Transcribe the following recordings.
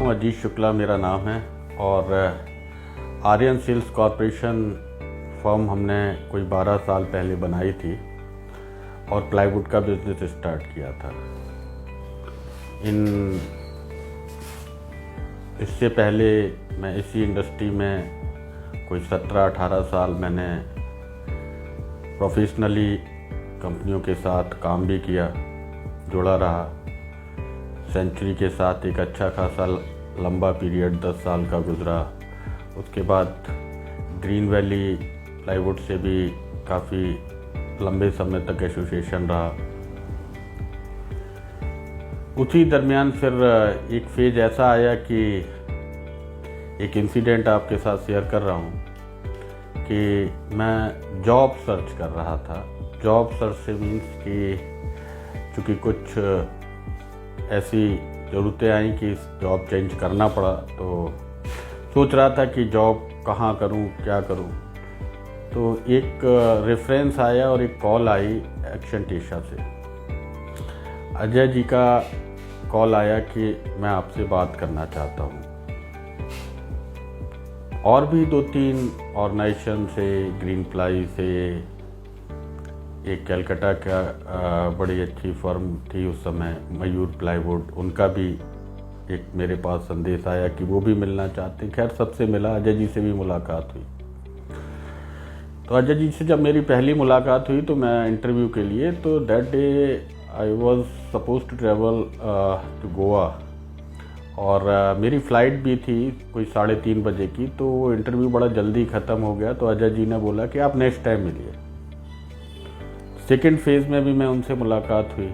हूँ, अजीत शुक्ला मेरा नाम है और आर्यन सील्स कॉरपोरेशन फर्म हमने कोई 12 साल पहले बनाई थी और प्लाईवुड का बिजनेस स्टार्ट किया था। इससे पहले मैं इसी इंडस्ट्री में कोई 17-18 साल मैंने प्रोफेशनली कंपनियों के साथ काम भी किया, जुड़ा रहा। सेंचुरी के साथ एक अच्छा खासा लंबा पीरियड 10 साल का गुजरा। उसके बाद ग्रीन वैली प्लाईवुड से भी काफ़ी लंबे समय तक एसोसिएशन रहा। उसी दरमियान फिर एक फेज ऐसा आया कि एक इंसिडेंट आपके साथ शेयर कर रहा हूँ कि मैं जॉब सर्च कर रहा था। जॉब सर्च से मीन्स कि चूँकि कुछ ऐसी ज़रूरतें आई कि जॉब चेंज करना पड़ा, तो सोच रहा था कि जॉब कहाँ करूँ, क्या करूँ। तो एक रेफरेंस आया और एक कॉल आई एक्शन टेशा से। अजय जी का कॉल आया कि मैं आपसे बात करना चाहता हूँ। और भी 2-3 ऑर्गेनाइजेशन से, ग्रीन प्लाई से, एक कलकत्ता का बड़ी अच्छी फर्म थी उस समय, मयूर प्लाईवुड, उनका भी एक मेरे पास संदेश आया कि वो भी मिलना चाहते। खैर सबसे मिला, अजय जी से भी मुलाकात हुई। तो अजय जी से जब मेरी पहली मुलाकात हुई तो मैं इंटरव्यू के लिए, तो that day I was suppose to travel to Goa और मेरी फ़्लाइट भी थी कोई 3:30 बजे की। तो वो इंटरव्यू बड़ा जल्दी ख़त्म हो गया। तो अजय जी ने बोला कि आप नेक्स्ट टाइम मिलिए। सेकेंड फेज़ में भी मैं उनसे मुलाकात हुई।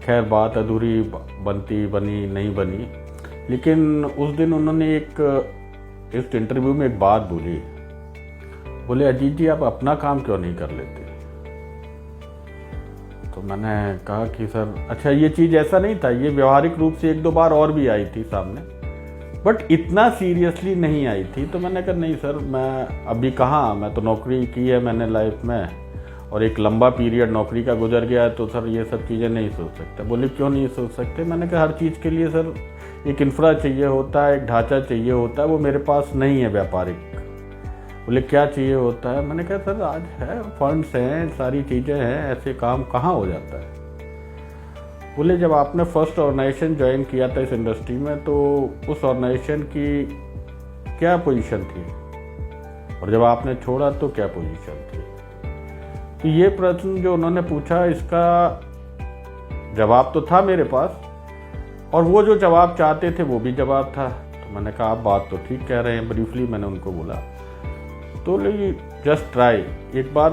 खैर बात अधूरी बनी नहीं बनी, लेकिन उस दिन उन्होंने इस इंटरव्यू में एक बात बोले अजीत जी आप अपना काम क्यों नहीं कर लेते। तो मैंने कहा कि सर अच्छा, ये चीज़ ऐसा नहीं था, ये व्यवहारिक रूप से 1-2 बार और भी आई थी सामने, बट इतना सीरियसली नहीं आई थी। तो मैंने कहा नहीं सर, मैं अभी कहाँ, मैं तो नौकरी की है मैंने लाइफ में और एक लंबा पीरियड नौकरी का गुजर गया है, तो सर ये सब चीज़ें नहीं सोच सकते। बोले क्यों नहीं सोच सकते। मैंने कहा हर चीज़ के लिए सर एक इंफ्रा चाहिए होता है, एक ढांचा चाहिए होता है, वो मेरे पास नहीं है व्यापारिक। बोले क्या चाहिए होता है। मैंने कहा सर आज है, फंड्स हैं, सारी चीज़ें हैं, ऐसे काम कहाँ हो जाता है। बोले जब आपने फर्स्ट ऑर्गेनाइजेशन ज्वाइन किया था इस इंडस्ट्री में, तो उस ऑर्गेनाइजेशन की क्या पोजीशन थी और जब आपने छोड़ा तो क्या पोजीशन थी। तो ये प्रश्न जो उन्होंने पूछा, इसका जवाब तो था मेरे पास और वो जो जवाब चाहते थे वो भी जवाब था। तो मैंने कहा आप बात तो ठीक कह रहे हैं। ब्रीफली मैंने उनको बोला तो जस्ट ट्राई, एक बार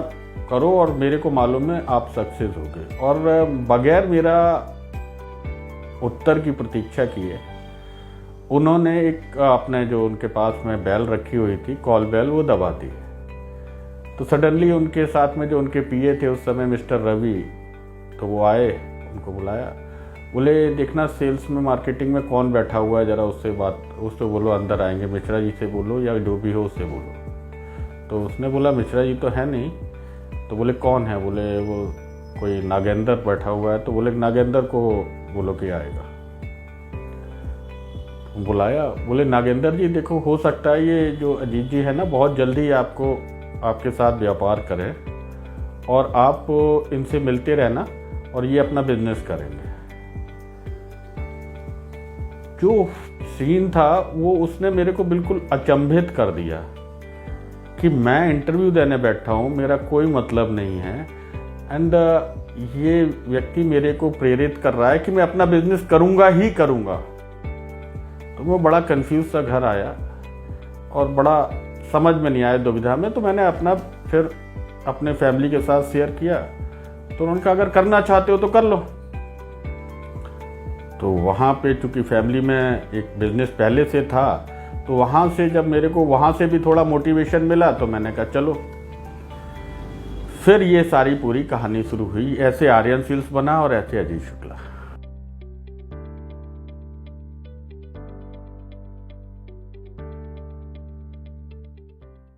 करो और मेरे को मालूम है आप सक्सेस हो गए। और बगैर मेरा उत्तर की प्रतीक्षा किए उन्होंने एक अपने जो उनके पास में बेल रखी हुई थी, कॉल बेल, वो दबा दी। तो सडनली उनके साथ में जो उनके पीए थे उस समय मिस्टर रवि, तो वो आए, उनको बुलाया। बोले देखना सेल्स में, मार्केटिंग में कौन बैठा हुआ है, ज़रा उससे बोलो अंदर आएंगे, मिश्रा जी से बोलो या जो भी हो उससे बोलो। तो उसने बोला मिश्रा जी तो है नहीं। तो बोले कौन है। बोले वो कोई नागेंद्र बैठा हुआ है। तो बोले नागेंद्र को बोलो कि आएगा। बुलाया। बोले नागेंद्र जी देखो, हो सकता है ये जो अजीत जी है ना बहुत जल्दी आपके साथ व्यापार करें और आप इनसे मिलते रहना और ये अपना बिजनेस करेंगे। जो सीन था वो उसने मेरे को बिल्कुल अचंभित कर दिया कि मैं इंटरव्यू देने बैठा हूँ, मेरा कोई मतलब नहीं है, एंड ये व्यक्ति मेरे को प्रेरित कर रहा है कि मैं अपना बिजनेस करूँगा ही करूँगा। तो वो बड़ा कंफ्यूज सा घर आया और बड़ा समझ में नहीं आया, दुविधा में। तो मैंने फिर अपने फैमिली के साथ शेयर किया। तो उन्होंने कहा अगर करना चाहते हो तो कर लो। तो वहाँ पे चूँकि फैमिली में एक बिजनेस पहले से था, तो वहाँ से जब मेरे को वहाँ से भी थोड़ा मोटिवेशन मिला तो मैंने कहा चलो। फिर ये सारी पूरी कहानी शुरू हुई। ऐसे आर्यन सील्स बना और ऐसे अजीत शुक्ला।